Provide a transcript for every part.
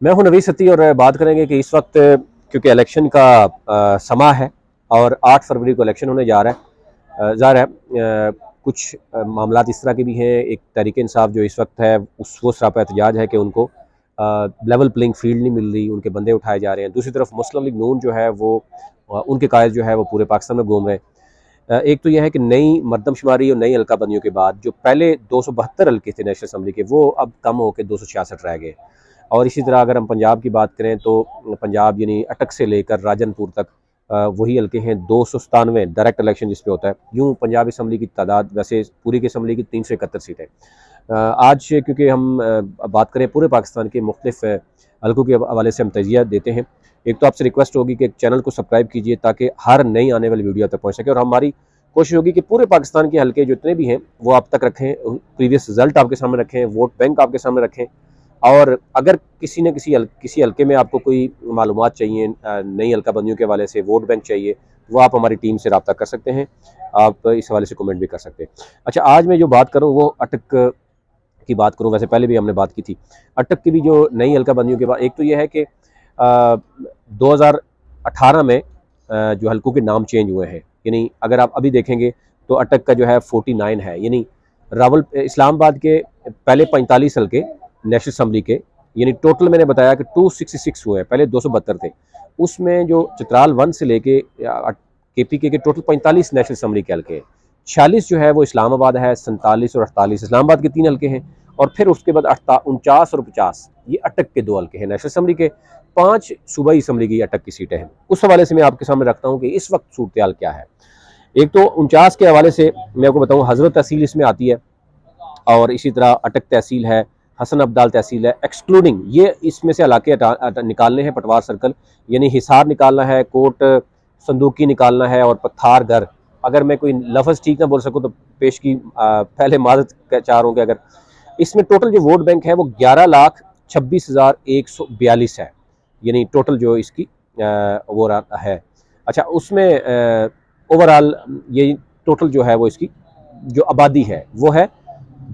मैं हूं नवीद सत्ती और बात करेंगे कि इस वक्त क्योंकि इलेक्शन का समा है और 8 फरवरी को इलेक्शन होने जा रहा है। ज़ाहिर है कुछ मामलात इस तरह के भी हैं। एक तहरीक इंसाफ जो इस वक्त है वो सरापा एहतजाज है कि उनको लेवल प्लेइंग फील्ड नहीं मिल रही, उनके बंदे उठाए जा रहे हैं। दूसरी तरफ मुस्लिम लीग नून जो है वो उनके कायद जो है वो पूरे पाकिस्तान में घूम रहे हैं। एक तो यह है कि नई मरदमशुमारी और नई हल्का बंदियों के बाद जो पहले 272 हल्के थे नेशनल असम्बली के, वो अब कम होकर 266 रह गए। और इसी तरह अगर हम पंजाब की बात करें तो पंजाब यानी अटक से लेकर राजनपुर तक वही हल्के हैं। 297 डायरेक्ट इलेक्शन जिस पे होता है। यूँ पंजाब असम्बली की तादाद वैसे पूरी की असम्बली की 371 सीटें। आज क्योंकि हम बात करें पूरे पाकिस्तान के मुख्तलिफ हल्कों के हवाले से हम तजिया देते हैं। एक तो आपसे रिक्वेस्ट होगी कि चैनल को सब्सक्राइब कीजिए ताकि हर नई आने वाली वीडियो तक पहुँच सके, और हमारी कोशिश होगी कि पूरे पाकिस्तान के हल्के जितने भी हैं वो आप तक रखें, प्रीवियस रिजल्ट आपके सामने रखें, वोट बैंक आपके सामने रखें। और अगर किसी न किसी हल्के में आपको कोई मालूमात चाहिए, नई हल्का बंदियों के हवाले से वोट बैंक चाहिए, वो आप हमारी टीम से रब्ता कर सकते हैं। आप इस हवाले से कमेंट भी कर सकते हैं। अच्छा, आज मैं जो बात करूँ वो अटक की बात करूँ। वैसे पहले भी हमने बात की थी अटक की भी जो नई हल्का बंदियों के बाद। एक तो यह है कि 2018 में जो हल्कों के नाम चेंज हुए हैं, यानी अगर आप अभी देखेंगे तो अटक का जो है 49 है, यानी रावल इस्लामाबाद के पहले 45 हल्के नेशनल असम्बली के, यानी टोटल मैंने बताया कि 266 हुए हैं, पहले 272 थे। उसमें जो चित्राल 1 से लेके KPK के टोटल 45 नेशनल असम्बली के हल्के हैं। 46 जो है वो इस्लामाबाद है, 47 और 48 इस्लामाबाद के 3 हल्के हैं। और फिर उसके बाद 49 और 50 ये अटक के 2 हल्के हैं नेशनल असम्बली के। 5 सूबाई असम्बली की अटक की सीटें हैं। उस हवाले से मैं आपके सामने रखता हूँ कि इस वक्त सूरत हाल क्या है। एक तो 49 के हवाले से मैं आपको बताऊँ, हजरत तहसील इसमें आती है, और इसी तरह अटक तहसील है, हसन अब्दाल तहसील है, एक्सक्लूडिंग ये इसमें से इलाके निकालने हैं। पटवार सर्कल यानी हिसार निकालना है, कोट संदूकी निकालना है, और पत्थारगढ़। अगर मैं कोई लफ्ज़ ठीक ना बोल सकूँ तो पेश की पहले माजत चाह रहा हूँ कि अगर इसमें टोटल जो वोट बैंक है वो 11,26,142 है, यानी टोटल जो इसकी वो है। अच्छा, उसमें ओवरऑल ये टोटल जो है वो इसकी जो आबादी है वो है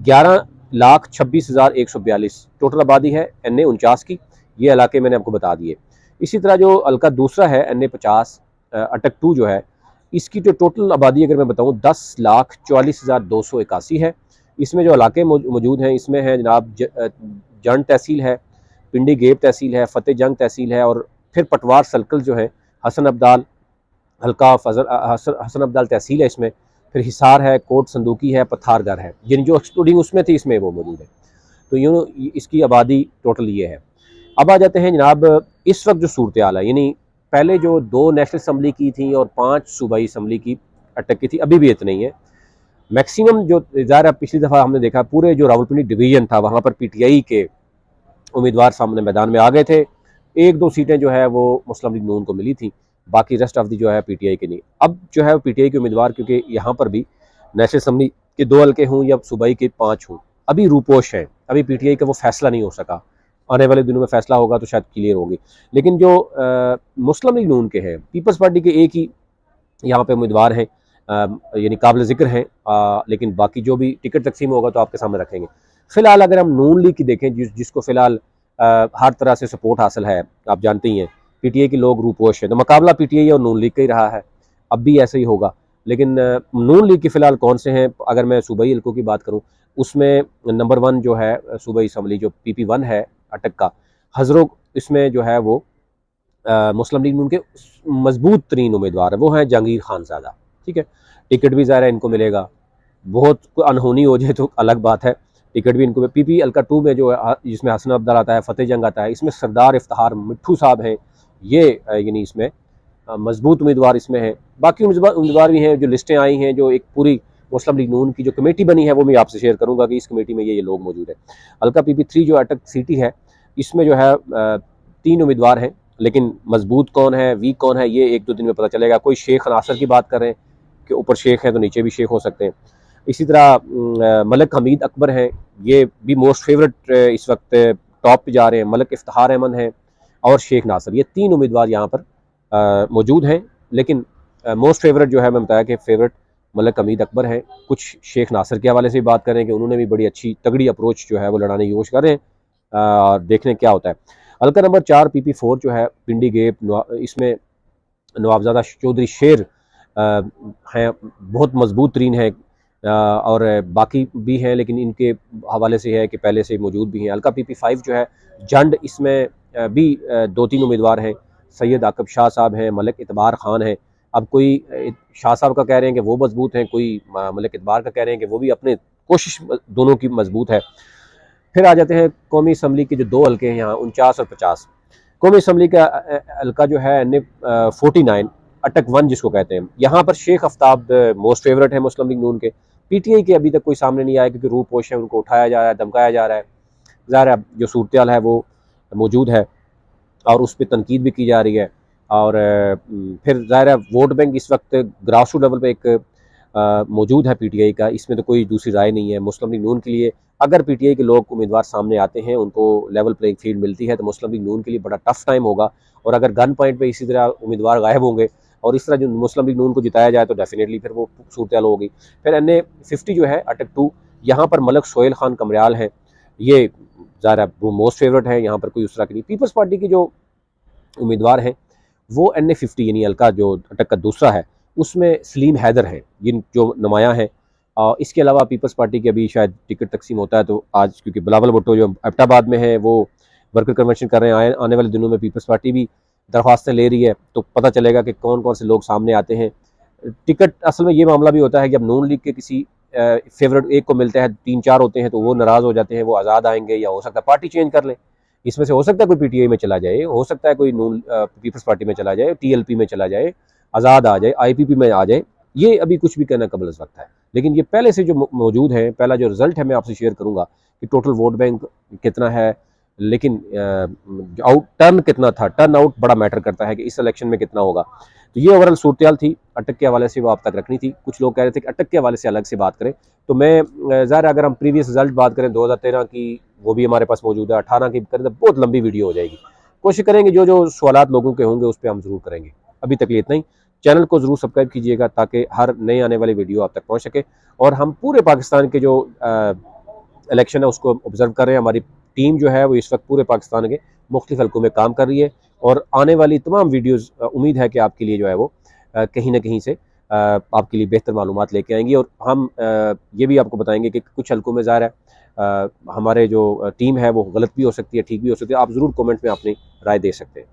11,26,142 टोटल आबादी है NA 49 की। ये इलाके मैंने आपको बता दिए। इसी तरह जो हल्का दूसरा है NA 50 अटक 2 जो है, इसकी जो टोटल आबादी अगर मैं बताऊँ 10,44,281 है। इसमें जो इलाके मौजूद हैं इसमें है जनाब जंड तहसील है, पिंडी गेब तहसील है, फतेह जंग तहसील है, और फिर पटवार सर्कल जो है, हसन अब्दाल हल्का हसन अब्दाल तहसील है इसमें, फिर हिसार है, कोट संदूकी है, पत्थारगढ़ है, जिन जो एक्सक्लूडिंग उसमें थी इसमें वो मौजूद है। तो यूँ इसकी आबादी टोटल ये है। अब आ जाते हैं जनाब इस वक्त जो सूरत हाल है, यानी पहले जो 2 नेशनल असम्बली की थी और 5 सूबाई असम्बली की अटक की थी, अभी भी इतनी है। मैक्सिमम जो ज़ाहिर पिछली दफ़ा हमने देखा पूरे जो रावलपिंडी डिवीजन था वहाँ पर PTI के उम्मीदवार सामने मैदान में आ गए थे। 1-2 सीटें जो है वो मुस्लिम लीग नून को मिली थी, बाकी रेस्ट ऑफ दी जो है PTI की नहीं। अब जो है PTI के उम्मीदवार, क्योंकि यहाँ पर भी नेशनल असम्बली के 2 हल्के हों या सूबाई के 5 हों, अभी रूपोश हैं। अभी PTI का वो फैसला नहीं हो सका। आने वाले दिनों में फैसला होगा तो शायद क्लियर होगी। लेकिन जो मुस्लिम लीग नून के हैं, पीपल्स पार्टी के एक ही यहाँ पे उम्मीदवार हैं, यानी काबिल ज़िक्र हैं, लेकिन बाकी जो भी टिकट तकसीम होगा तो आपके सामने रखेंगे। फ़िलहाल अगर हम नून लीग की देखें, जिसको फ़िलहाल हर तरह से सपोर्ट हासिल है, आप जानते ही हैं PTI के लोग रूपोश हैं, तो मुकाबला PTI और नून लीग का ही रहा है, अब भी ऐसे ही होगा। लेकिन नून लीग के फ़िलहाल कौन से हैं, अगर मैं सूबाई हल्कों की बात करूँ, उसमें नंबर 1 जो है सूबाई असम्बली जो PP1 है अटक का, हज़रों इसमें जो है वो मुस्लिम लीग में उनके मजबूत तरीन उम्मीदवार है, वो हैं जहांगीर खानज़ादा। ठीक है, टिकट भी ज़ाहिर है इनको मिलेगा। बहुत अनहोनी हो जाए तो अलग बात है, टिकट भी इनको। PP हल्का 2 में जो जिसमें हसन अब्दाल आता है, फतेह जंग आता है, इसमें सरदार इफ्तार मिट्ठू साहब हैं, ये यानी इसमें मजबूत उम्मीदवार इसमें हैं। बाकी उम्मीदवार भी हैं, जो लिस्टें आई हैं, जो एक पूरी मुस्लिम लीग नून की जो कमेटी बनी है वो मैं आपसे शेयर करूँगा कि इस कमेटी में ये लोग मौजूद हैं। हल्का PP3 जो अटक सिटी है, इसमें जो है 3 उम्मीदवार हैं, लेकिन मजबूत कौन है, वीक कौन है, ये 1-2 दिन में पता चलेगा। कोई शेख नासर की बात कर रहे हैं कि ऊपर शेख है तो नीचे भी शेख हो सकते हैं। इसी तरह मलिक हमीद अकबर हैं, ये भी मोस्ट फेवरेट इस वक्त टॉप पे जा रहे हैं। मलिक इफ्तार अहमद हैं और शेख नासर, ये 3 उम्मीदवार यहाँ पर मौजूद हैं। लेकिन मोस्ट फेवरेट जो है मैं बताया कि फेवरेट मलिक हमीद अकबर हैं। कुछ शेख नासर के हवाले से भी बात करें कि उन्होंने भी बड़ी अच्छी तगड़ी अप्रोच जो है वो लड़ाने की कोशिश कर रहे हैं, और देखने क्या होता है। हल्का नंबर 4 PP4 जो है पिंडी गेप, इसमें नवाबजादा चौधरी शेर हैं, बहुत मजबूत तरीन है, और बाकी भी हैं लेकिन इनके हवाले से है कि पहले से मौजूद भी हैं। हल्का PP5 जो है जंड, इसमें भी 2-3 उम्मीदवार हैं। सैयद आकब शाह साहब हैं, मलिक इतबार खान हैं। अब कोई शाह साहब का कह रहे हैं कि वो मजबूत हैं, कोई मलिक इतबार का कह रहे हैं कि वो भी अपने कोशिश दोनों की मजबूत है। फिर आ जाते हैं कौमी असम्बली के जो 2 हल्के हैं यहाँ 49 और 50। कौमी असम्बली का हल्का जो है NA 49 अटक 1 जिसको कहते हैं, यहाँ पर शेख आफ्ताब मोस्ट फेवरेट है मुस्लिम लीग नून के। PTI के अभी तक कोई सामने नहीं आया क्योंकि रूपोश है, उनको उठाया जा रहा है, धमकाया जा रहा है। ज़ाहिर है जो सूरत हाल है वो मौजूद है और उस पर तनकीद भी की जा रही है। और फिर ज़ाहिर है वोट बैंक इस वक्त ग्रास रूट लेवल पर एक मौजूद है PTI का, इसमें तो कोई दूसरी राय नहीं है। मुस्लिम लीग नून के लिए अगर PTI के लोग उम्मीदवार सामने आते हैं, उनको लेवल प्लेइंग फील्ड मिलती है, तो मुस्लिम लीग नून के लिए बड़ा टफ टाइम होगा। और अगर गन पॉइंट पे इसी तरह उम्मीदवार गायब होंगे और इस तरह जो मुस्लिम लीग नून को जिताया जाए तो डेफिनेटली फिर वो सूरत हाल होगी। फिर NA 50 जो है अटक 2, यहाँ पर मलक सोहेल खान कमरियाल हैं, ये ज़ाहिर है वो मोस्ट फेवरेट है, यहाँ पर कोई उस तरह की नहीं। पीपल्स पार्टी की जो उम्मीदवार हैं वो NA 50 यानी हल्का जो अटक का दूसरा है, उसमें सलीम हैदर हैं जिन जो नुमाया हैं। इसके अलावा पीपल्स पार्टी की अभी शायद टिकट तकसीम होता है, तो आज क्योंकि बिलावल भुट्टो जो एबटाबाद में है वो वर्कर कन्वेंशन कर रहे हैं, आने वाले दिनों में पीपल्स पार्टी भी दरख्वास्तें ले रही है, तो पता चलेगा कि कौन कौन से लोग सामने आते हैं। टिकट असल में ये मामला भी होता है कि अब नून लीग के किसी फेवरेट एक को मिलता है, 3-4 होते हैं तो वो नाराज़ हो जाते हैं, वो आज़ाद आएंगे या हो सकता है पार्टी चेंज कर लें। इसमें से हो सकता है कोई PTI में चला जाए, हो सकता है कोई नून पीपल्स पार्टी में चला जाए, TLP में चला जाए, आज़ाद आ जाए, IPP में आ जाए। ये अभी कुछ भी कहना कबल वक्त है, लेकिन ये पहले से जो मौजूद है, पहला जो रिजल्ट है मैं आपसे शेयर करूंगा कि टोटल वोट बैंक कितना है, लेकिन आउट टर्न कितना था, टर्न आउट बड़ा मैटर करता है कि इस इलेक्शन में कितना होगा। तो ये ओवरऑल सूरत थी, अटक के हवाले से वो आप तक रखनी थी। कुछ लोग कह रहे थे कि अटक के हवाले से अलग से बात करें, तो मैं ज़ाहिर अगर हम प्रीवियस रिजल्ट बात करें 2013 की, वो भी हमारे पास मौजूद है, 18 की करें तो बहुत लंबी वीडियो हो जाएगी। कोशिश करेंगे जो जो सवालात लोगों के होंगे उस पर हम जरूर करेंगे। अभी तक लिए इतना ही। चैनल को जरूर सब्सक्राइब कीजिएगा ताकि हर नए आने वाली वीडियो आप तक पहुंच सके, और हम पूरे पाकिस्तान के जो इलेक्शन है उसको ऑब्जर्व कर रहे हैं। हमारी टीम जो है वो इस वक्त पूरे पाकिस्तान के मुख्तलिफ हल्कों में काम कर रही है, और आने वाली तमाम वीडियोज़ उम्मीद है कि आपके लिए जो है वो कहीं ना कहीं से आपके लिए बेहतर मालूमात लेके आएंगी। और हम ये भी आपको बताएंगे कि कुछ हल्कों में ज़ाहिर है हमारे जो टीम है वो गलत भी हो सकती है, ठीक भी हो सकती है। आप ज़रूर कमेंट में अपनी राय दे सकते हैं।